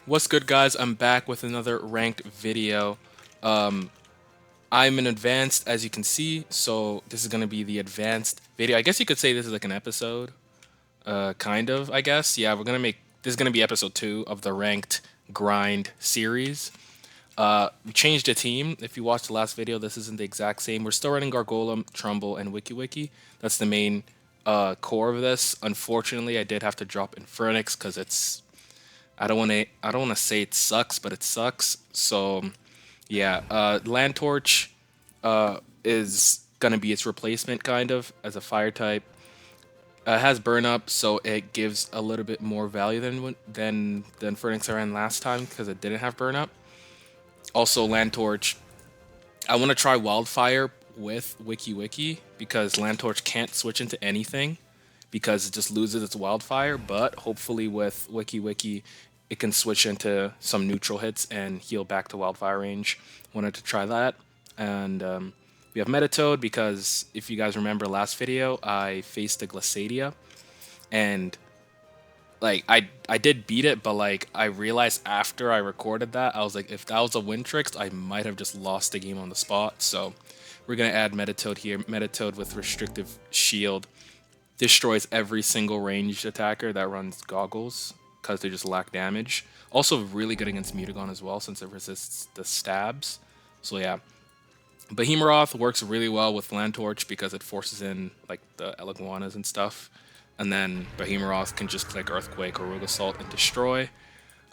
What's good, guys? I'm back with another ranked video. Um, I'm in advanced, as you can see, so this is gonna be the advanced video. I guess you could say this is like an episode, kind of. I guess, yeah. This is gonna be episode 2 of the ranked grind series. We changed the team. If you watched the last video, this isn't the exact same. We're still running Gargolem, Trumbull, and WikiWiki. That's the main core of this. Unfortunately, I did have to drop Infernix because I don't want to say it sucks, but it sucks. So yeah, Land Torch is gonna be its replacement kind of as a fire type. It has burn up, so it gives a little bit more value than Phoenix I ran last time because it didn't have burn up. Also, Land Torch. I want to try Wildfire with WikiWiki because Land Torch can't switch into anything because it just loses its Wildfire. But hopefully with WikiWiki, it can switch into some neutral hits and heal back to Wildfire range. Wanted to try that. And we have Metatoad because if you guys remember last video, I faced the Glaciadia and like I did beat it, but like I realized after I recorded that, I was like, if that was a Wintrix, I might have just lost the game on the spot. So we're gonna add Metatoad here. Metatoad with restrictive shield destroys every single ranged attacker that runs goggles because they just lack damage. Also really good against Mutagon as well since it resists the stabs. So yeah. Behemoth works really well with Land Torch because it forces in like the Eliguanas and stuff. And then Behemoth can just click Earthquake or Rogue Assault and destroy.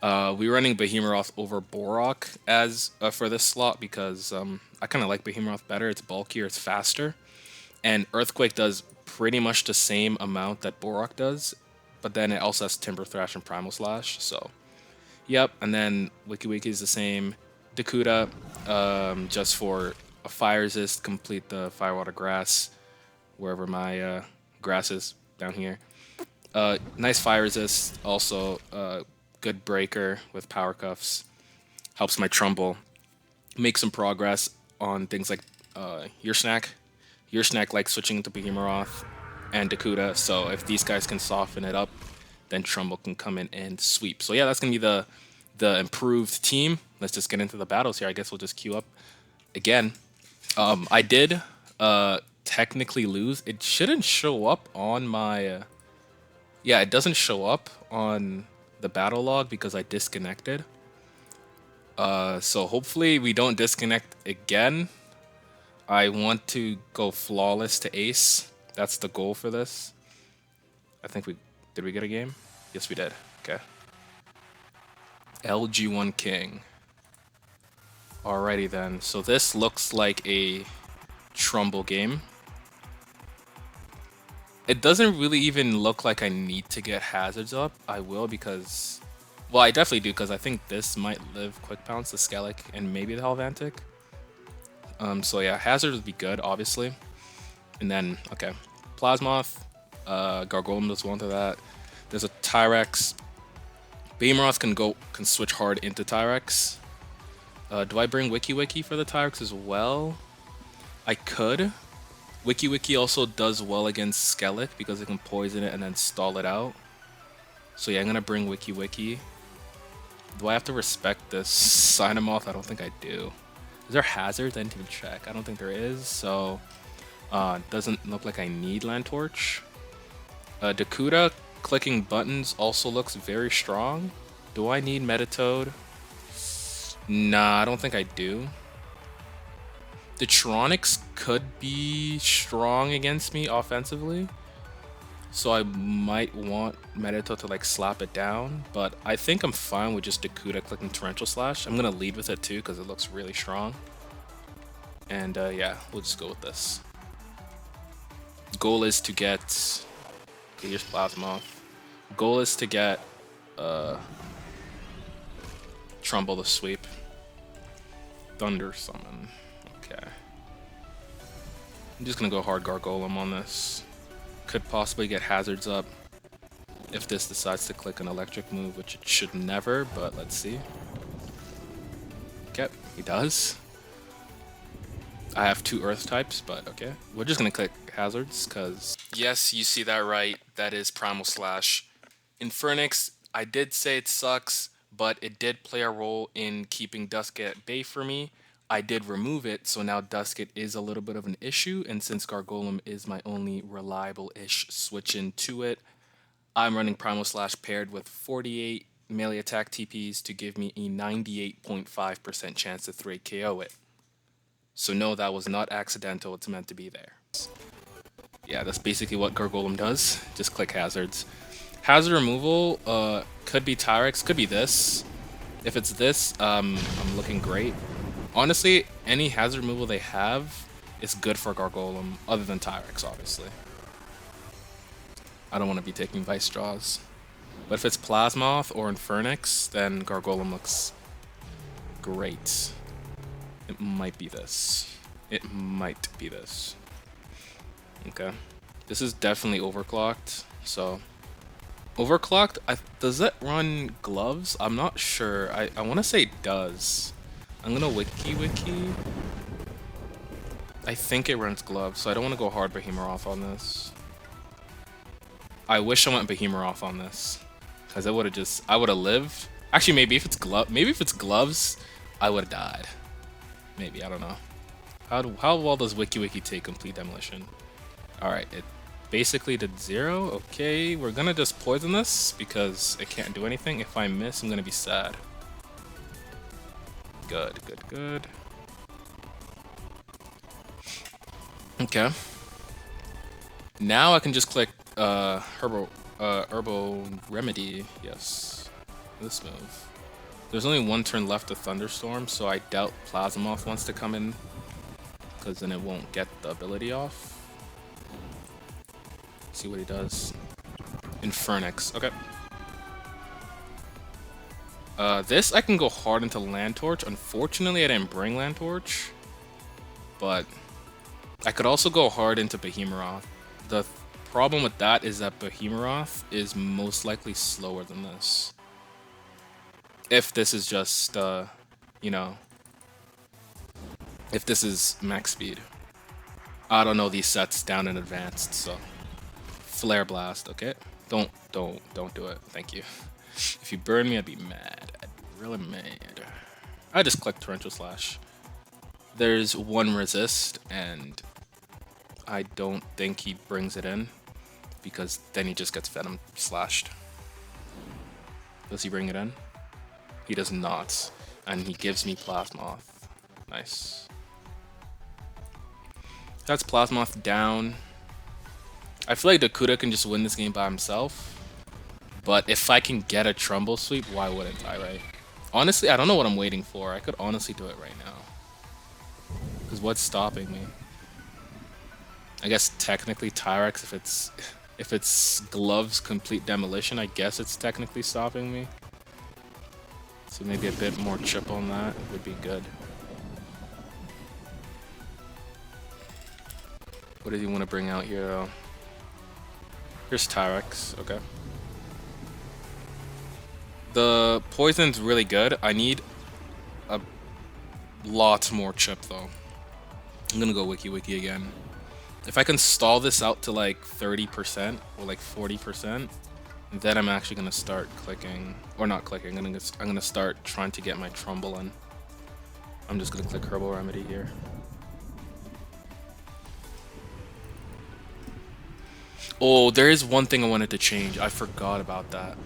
We're running Behemoth over Borok as for this slot because I kind of like Behemoth better. It's bulkier, it's faster. And Earthquake does pretty much the same amount that Borok does, but then it also has Timber Thrash and Primal Slash. So, yep. And then WikiWiki is the same. Dakuda, just for a fire resist, complete the Firewater Grass, wherever my grass is down here. Nice fire resist, also good breaker with power cuffs. Helps my Trumbull make some progress on things like your snack. Your snack like switching into Behemoth and Dakuda. So if these guys can soften it up, then Trumbull can come in and sweep. So yeah, that's gonna be the improved team. Let's just get into the battles here. I guess we'll just queue up again. I did technically lose. It shouldn't show up on my. Yeah, it doesn't show up on the battle log because I disconnected. So hopefully we don't disconnect again. I want to go flawless to ace. That's the goal for this. I think we did we get a game? Yes, we did. Okay. LG1 King. Alrighty then. So this looks like a Trumbull game. It doesn't really even look like I need to get hazards up. I will because, well, I definitely do because I think this might live Quick Pounce, the Skellig, and maybe the Helvantic. So yeah, hazard would be good, obviously. And then, okay, Plasmoth, Gargolem does one to that. There's a Tyrex. Behemoth can switch hard into Tyrex. Do I bring WikiWiki for the Tyrex as well? I could. WikiWiki also does well against Skellig because it can poison it and then stall it out. So yeah, I'm gonna bring WikiWiki. Do I have to respect this Cynomoth? I don't think I do. Is there hazards? I didn't even check. I don't think there is, so doesn't look like I need Land Torch. Dakuda clicking buttons also looks very strong. Do I need Metatoad? Nah, I don't think I do. The Tronics could be strong against me offensively, so I might want Metatoad to like slap it down, but I think I'm fine with just Dakuda clicking Torrential Slash. I'm gonna lead with it too because it looks really strong. And yeah, we'll just go with this. Goal is to get... Okay, here's Plasmoth. Goal is to get Trumbull to sweep. Thunder Summon. Okay. I'm just gonna go hard Gargolem on this. Could possibly get hazards up if this decides to click an electric move, which it should never, but let's see. Okay, he does. I have 2 earth types, but okay. We're just gonna click hazards, because... Yes, you see that right. That is Primal Slash. Infernix, I did say it sucks, but it did play a role in keeping Duskit at bay for me. I did remove it, so now Duskit is a little bit of an issue, and since Gargolem is my only reliable-ish switch into it, I'm running Primal Slash paired with 48 melee attack TPs to give me a 98.5% chance to 3 KO it. So no, that was not accidental, it's meant to be there. Yeah, that's basically what Gargolem does. Just click hazards. Hazard removal could be Tyrex, could be this. If it's this, I'm looking great. Honestly, any hazard removal they have is good for Gargolem, other than Tyrex, obviously. I don't want to be taking Vice Draws. But if it's Plasmoth or Infernix, then Gargolem looks great. It might be this. It might be this. Okay. This is definitely overclocked, so... Overclocked? Does it run gloves? I'm not sure. I want to say it does. I'm gonna wiki. I think it runs gloves, so I don't want to go hard Behemoth on this. I wish I went Behemoth on this, because I would have lived. Actually, maybe if it's gloves, I would have died. Maybe, I don't know. How well does wiki take complete demolition? Alright, it basically did 0. Okay, we're gonna just poison this because it can't do anything. If I miss, I'm gonna be sad. Good. Okay. Now I can just click Herbal Remedy. Yes. This move. There's only one turn left of Thunderstorm, so I doubt Plasmoth wants to come in, because then it won't get the ability off. See what he does. Infernix. Okay. This I can go hard into Land Torch. Unfortunately, I didn't bring Land Torch, but I could also go hard into Behemoth. The problem with that is that Behemoth is most likely slower than this. If this is just, you know, if this is max speed. I don't know these sets down in advanced, so. Flare Blast, okay? Don't do it. Thank you. If you burn me, I'd be mad. I'd be really mad. I just click Torrential Slash. There's one resist, and I don't think he brings it in, because then he just gets Venom slashed. Does he bring it in? He does not. And he gives me Plasmoth. Nice. That's Plasmoth down. I feel like Dakuda can just win this game by himself. But if I can get a Trumble Sweep, why wouldn't I, right? Honestly, I don't know what I'm waiting for. I could honestly do it right now. Because what's stopping me? I guess technically Tyrex, if it's Gloves Complete Demolition, I guess it's technically stopping me. So maybe a bit more chip on that would be good. What does he want to bring out here, though? Here's Tyrex, okay. The poison's really good. I need a lot more chip, though. I'm gonna go wiki again. If I can stall this out to like 30% or like 40%, then I'm actually gonna start clicking, or not clicking. I'm gonna start trying to get my Trumble in. I'm just gonna click Herbal Remedy here. Oh, there is one thing I wanted to change. I forgot about that.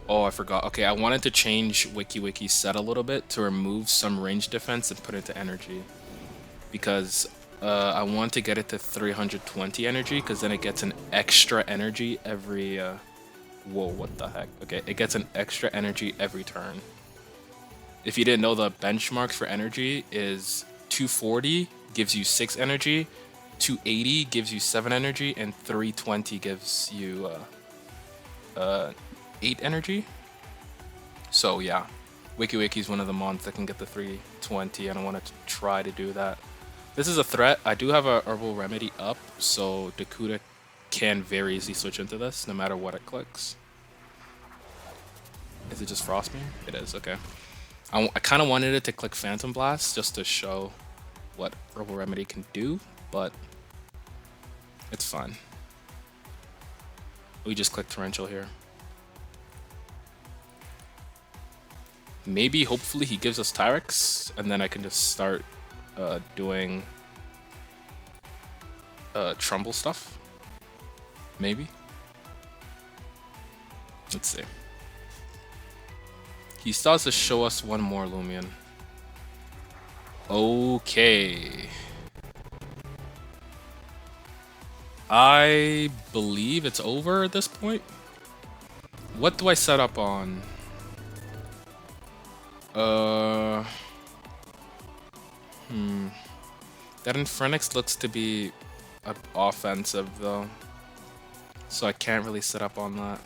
Oh, I forgot. Okay, I wanted to change Wiki's set a little bit to remove some range defense and put it to energy. Because I want to get it to 320 energy, because then it gets an extra energy every... Whoa, what the heck? Okay, it gets an extra energy every turn. If you didn't know, the benchmarks for energy is 240 gives you 6 energy, 280 gives you 7 energy, and 320 gives you 8 energy. So yeah, Wiki is one of the mons that can get the 320, and I want to try to do that. This is a threat. I do have a Herbal Remedy up, so Dakuda can very easily switch into this, no matter what it clicks. Is it just Frostmere? It is, okay. I kind of wanted it to click Phantom Blast, just to show what Herbal Remedy can do, but it's fine. We just click Torrential here. Maybe, hopefully, he gives us Tyrex, and then I can just start doing Trumbull stuff. Maybe. Let's see. He starts to show us one more Loomian. Okay. I believe it's over at this point. What do I set up on? That Infernix looks to be offensive though, so I can't really set up on that.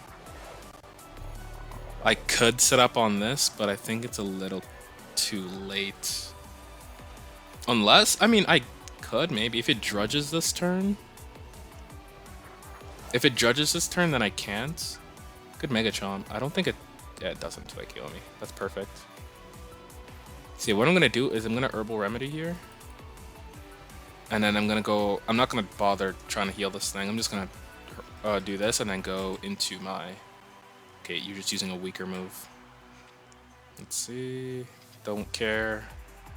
I could set up on this, but I think it's a little too late. Unless, I mean, I could maybe if it drudges this turn. If it drudges this turn, then I can't. Good Mega Chomp. I don't think it. Yeah, it doesn't like kill me. That's perfect. See, what I'm gonna do is I'm gonna Herbal Remedy here. And then I'm gonna go. I'm not gonna bother trying to heal this thing. I'm just gonna do this and then go into my. Okay, you're just using a weaker move. Let's see. Don't care.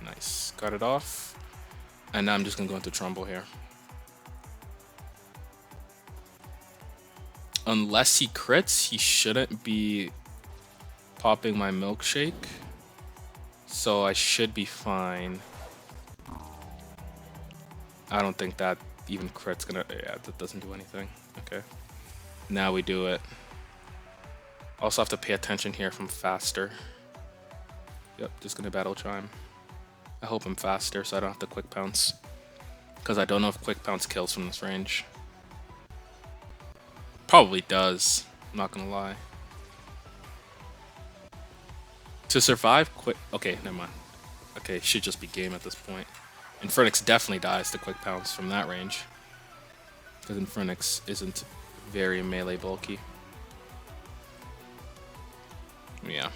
Nice. Got it off. And now I'm just gonna go into Trumbull here. Unless he crits, he shouldn't be popping my milkshake. So I should be fine. I don't think that even crit's gonna. Yeah, that doesn't do anything. Okay. Now we do it. Also have to pay attention here if I'm faster. Yep, just gonna Battle Chime. I hope I'm faster so I don't have to Quick Pounce. Because I don't know if Quick Pounce kills from this range. Probably does, I'm not gonna lie. To survive quick. Okay, never mind. Okay, should just be game at this point. Infernix definitely dies to Quick Pounce from that range. Because Infernix isn't very melee bulky. Yeah,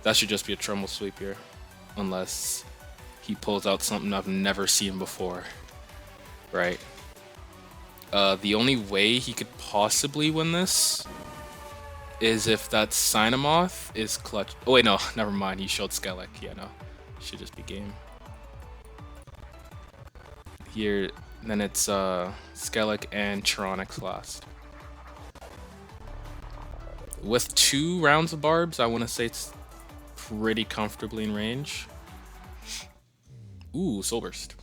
that should just be a Trumbull sweep here. Unless he pulls out something I've never seen before. Right. The only way he could possibly win this is if that Cynamoth is clutch. Oh wait, no, never mind. He showed Skellig. Yeah, no, should just be game. Here, then it's Skellig and Chironix last. With 2 rounds of barbs, I want to say it's pretty comfortably in range. Ooh, Soul Burst.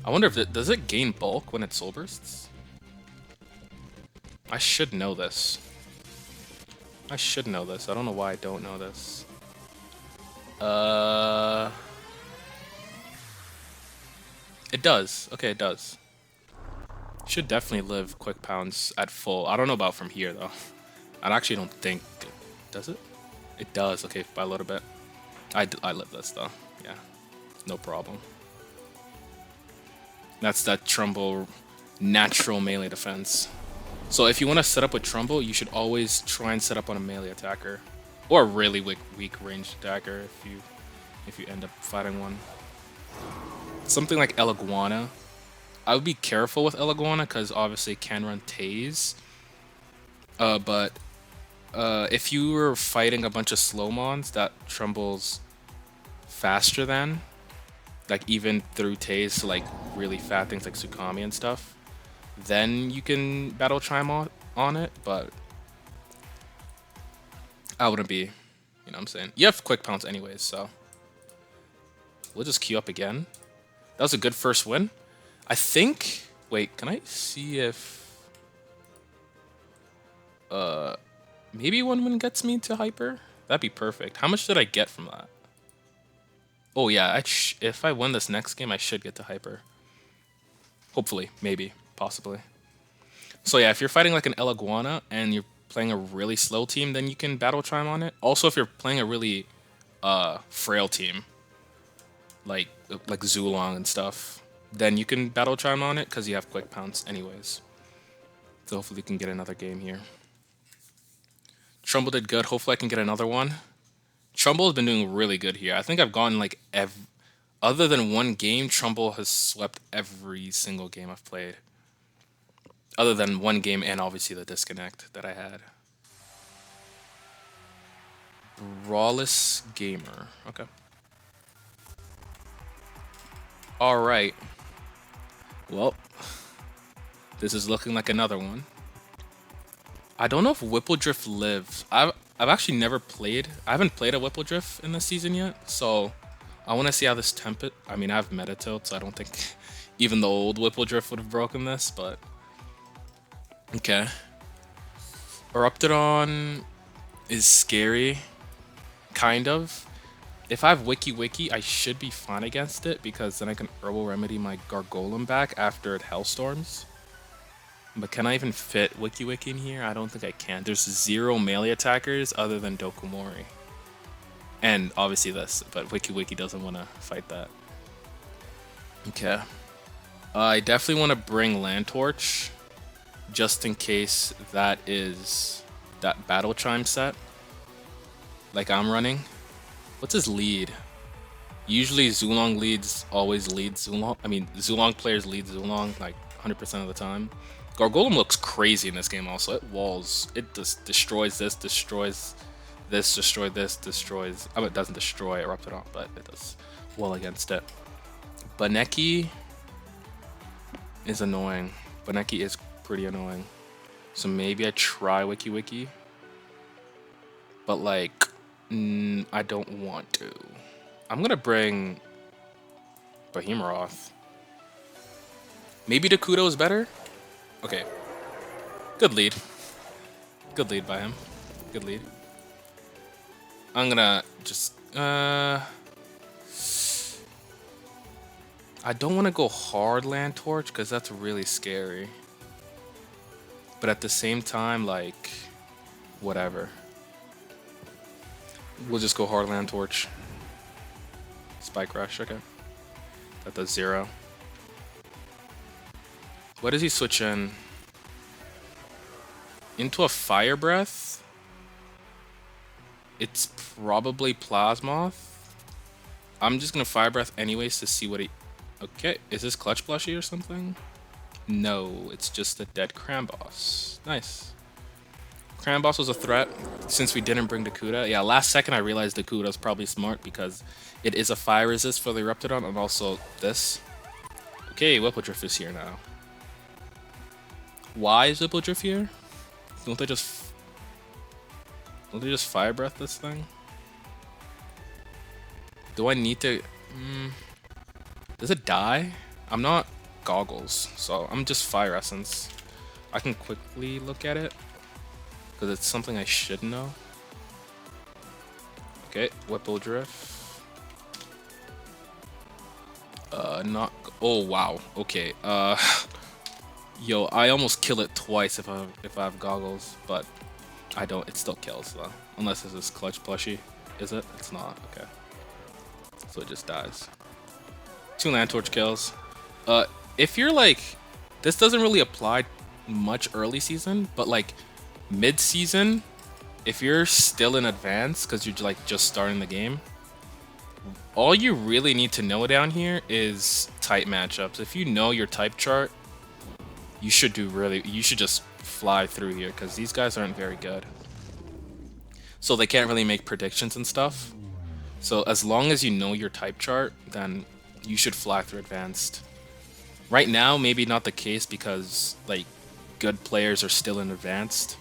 I wonder if does it gain bulk when it Soul Bursts? I should know this. I should know this. I don't know why I don't know this. It does. Okay, it does. Should definitely live Quick Pounce at full. I don't know about from here though. I actually don't think it does it. It does. Okay, by a little bit. I live this though. Yeah, no problem. That's that Trumbull natural melee defense. So if you want to set up with Trumbull, you should always try and set up on a melee attacker, or a really weak ranged attacker if you end up fighting one. Something like Eliguana. I would be careful with Eliguana because obviously it can run Tase. But if you were fighting a bunch of slow mons that Trumbull's faster than, like even through Tase to like really fat things like Tsukami and stuff, then you can Battle Chime on it, but I wouldn't be, you know what I'm saying? You have Quick Pounce anyways, so we'll just queue up again. That was a good first win. I think, wait, can I see if maybe one win gets me to Hyper? That'd be perfect. How much did I get from that? Oh yeah, if I win this next game, I should get to Hyper. Hopefully, maybe, possibly. So yeah, if you're fighting like an Eliguana and you're playing a really slow team, then you can Battle Chime on it. Also, if you're playing a really frail team, like Zulong and stuff, then you can Battle Chime on it because you have Quick Pounce anyways. So hopefully you can get another game here. Trumbull did good. Hopefully I can get another one. Trumbull has been doing really good here. I think I've gone like other than one game, Trumbull has swept every single game I've played. Other than one game and obviously the disconnect that I had. Brawless Gamer. Okay. All right. Well, this is looking like another one. I don't know if Whippledrift lives. I've actually never played. I haven't played a Whippledrift in this season yet, so I want to see how this template. I mean, I have Meta Tilt, so I don't think even the old Whippledrift would have broken this, but okay. Eruptodon is scary, kind of. If I have Wiki, I should be fine against it because then I can Herbal Remedy my Gargolem back after it Hellstorms. But can I even fit Wiki in here? I don't think I can. There's 0 melee attackers other than Dokomori. And obviously this, but Wiki doesn't want to fight that. Okay. I definitely want to bring Land Torch just in case that is that Battle Chime set like I'm running. What's his lead? Usually Zulong leads always leads Zulong. I mean, Zulong players lead Zulong like 100% of the time. Gargolem looks crazy in this game also. It walls. It just destroys this, destroys this, destroys... I mean, it doesn't destroy Eruptodon, but it does well against it. Baneki is annoying. Baneki is pretty annoying. So maybe I try Wiki. But like, I don't want to. I'm gonna bring Behemoth. Maybe Dakudo is better? Okay. Good lead. Good lead by him. Good lead. I'm gonna just... I don't want to go hard Land Torch because that's really scary. But at the same time, like... whatever. We'll just go hard Land Torch. Spike Rush, okay. That does 0. What does he switch in? Into a Fire Breath? It's probably Plasmoth. I'm just gonna Fire Breath anyways to see what he... Okay, is this Clutch Plushie or something? No, it's just a dead Cramboss. Nice. Cramboss was a threat since we didn't bring Dakuda. Yeah, last second I realized Dakuda's probably smart because it is a fire resist for the Eruptodon and also this. Okay, Whippledrift is here now. Why is Whippledrift here? Don't they just Fire Breath this thing? Do I need to... Does it die? I'm not Goggles, so I'm just Fire Essence. I can quickly look at it. Because it's something I should know. Okay, Whippledrift. Not... Oh, wow. Okay, Yo, I almost kill it twice if I have Goggles, but I don't. It still kills, though. Unless this is Clutch Plushie. Is it? It's not. Okay. So it just dies. 2 Land Torch kills. If you're like... This doesn't really apply much early season, but like... mid-season, if you're still in advance because you're like just starting the game, all you really need to know down here is type matchups. If you know your type chart, you should just fly through here because these guys aren't very good, so they can't really make predictions and stuff. So as long as you know your type chart, then you should fly through advanced. Right now, maybe not the case because like good players are still in advanced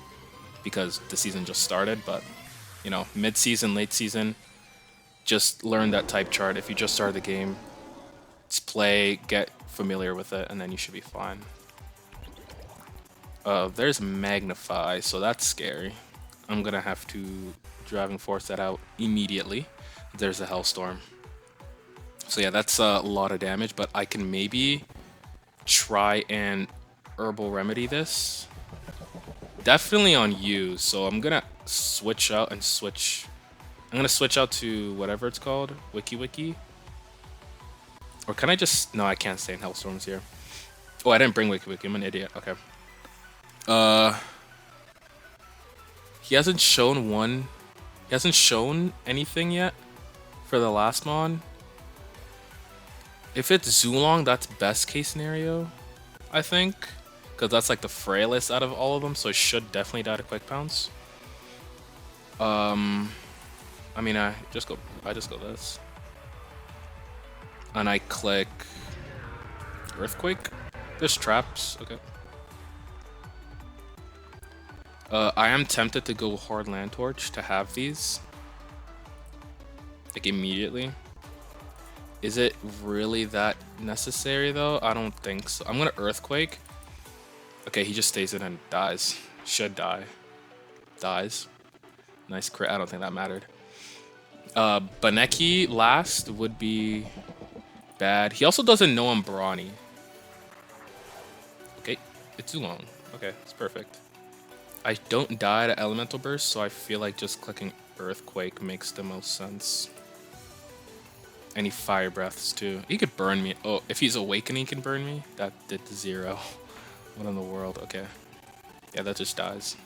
because the season just started, but you know, mid-season, late season, just learn that type chart. If you just started the game, just play, get familiar with it, and then you should be fine. There's Magnify, so that's scary. I'm gonna have to Driving Force that out immediately. There's a Hellstorm. So yeah, that's a lot of damage, but I can maybe try and Herbal Remedy this. Definitely on you, so I'm gonna switch out and switch. I'm gonna switch out to whatever it's called, Wiki. Or can I just... No, I can't stay in Hellstorms here. Oh, I didn't bring Wiki. I'm an idiot. Okay. He hasn't shown one... He hasn't shown anything yet for the last mon. If it's Zulong, that's best case scenario, I think. Because that's like the frailest out of all of them, so it should definitely die to Quick Pounce. I mean, I just go this. And I click Earthquake. There's traps. Okay. I am tempted to go hard land torch to have these. Like immediately. Is it really that necessary though? I don't think so. I'm gonna Earthquake. Okay, he just stays in and dies. Should die. Dies. Nice crit. I don't think that mattered. Baneki last would be bad. He also doesn't know I'm brawny. Okay, it's too long. Okay, it's perfect. I don't die to Elemental Burst, so I feel like just clicking Earthquake makes the most sense. Any Fire Breaths too. He could burn me. Oh, if he's Awakening, he can burn me? That did 0. What in the world? Okay. Yeah, that just dies.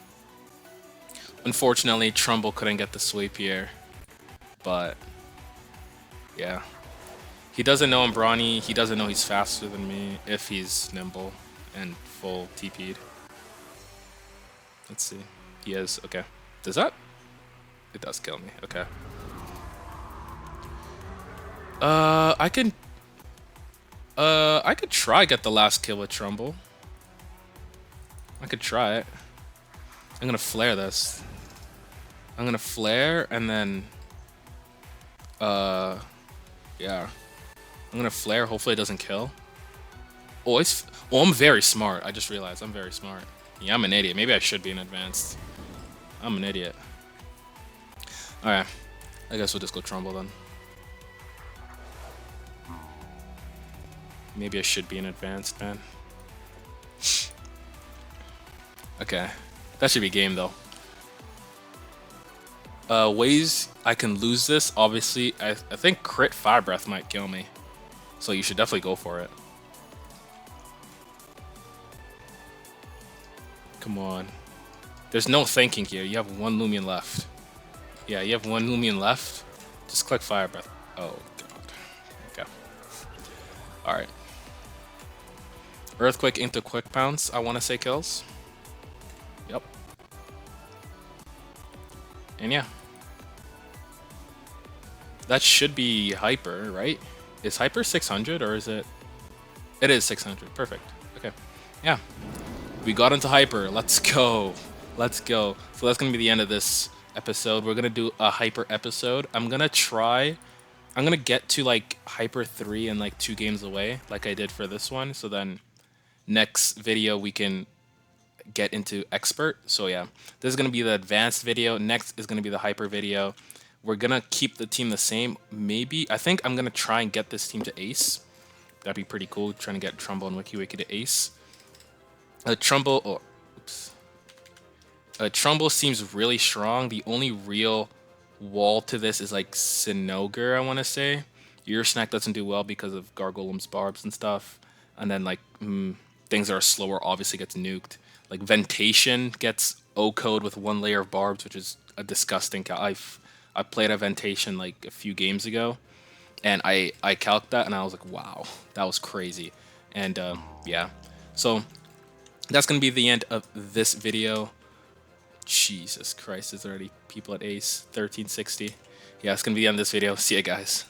Unfortunately, Trumbull couldn't get the sweep here. But, yeah. He doesn't know I'm brawny. He doesn't know he's faster than me if he's nimble and full TP'd. Let's see. He is. Okay. Does that? It does kill me. Okay. I could try get the last kill with Trumbull. I could try it. I'm gonna flare this. I'm gonna flare and then yeah. I'm gonna flare, hopefully it doesn't kill. Oh, I'm very smart. I just realized I'm very smart. Yeah, I'm an idiot. Maybe I should be in advanced. I'm an idiot. Alright. I guess we'll just go Trumbull then. Maybe I should be in advanced, man. Okay. That should be game, though. Ways I can lose this, obviously, I think crit Fire Breath might kill me. So you should definitely go for it. Come on. There's no thinking here. You have 1 Loomian left. Yeah, you have 1 Loomian left. Just click Fire Breath. Oh, God. Okay. Alright. Earthquake into Quick Pounce, I want to say kills. Yep. And yeah. That should be Hyper, right? Is Hyper 600 or is it? It is 600. Perfect. Okay. Yeah. We got into Hyper. Let's go. Let's go. So that's going to be the end of this episode. We're going to do a Hyper episode. I'm going to get to like Hyper 3 in like 2 games away, like I did for this one. So then next video we can get into Expert. So yeah, this is going to be the advanced video. Next is going to be the Hyper video. We're going to keep the team the same. Maybe, I think I'm going to try and get this team to Ace. That'd be pretty cool, trying to get Trumbull and WikiWiki to Ace. Trumbull seems really strong. The only real wall to this is like Sinogar, I want to say. Your Snack doesn't do well because of Gargoyle's barbs and stuff. And then like things that are slower obviously gets nuked. Like Ventation gets O-code with 1 layer of barbs, which is a disgusting I played a Ventation like a few games ago, and I calced that and I was like, wow, that was crazy. And yeah, so that's gonna be the end of this video. Jesus Christ, there's already people at Ace 1360. Yeah, it's gonna be the end of this video. See ya, guys.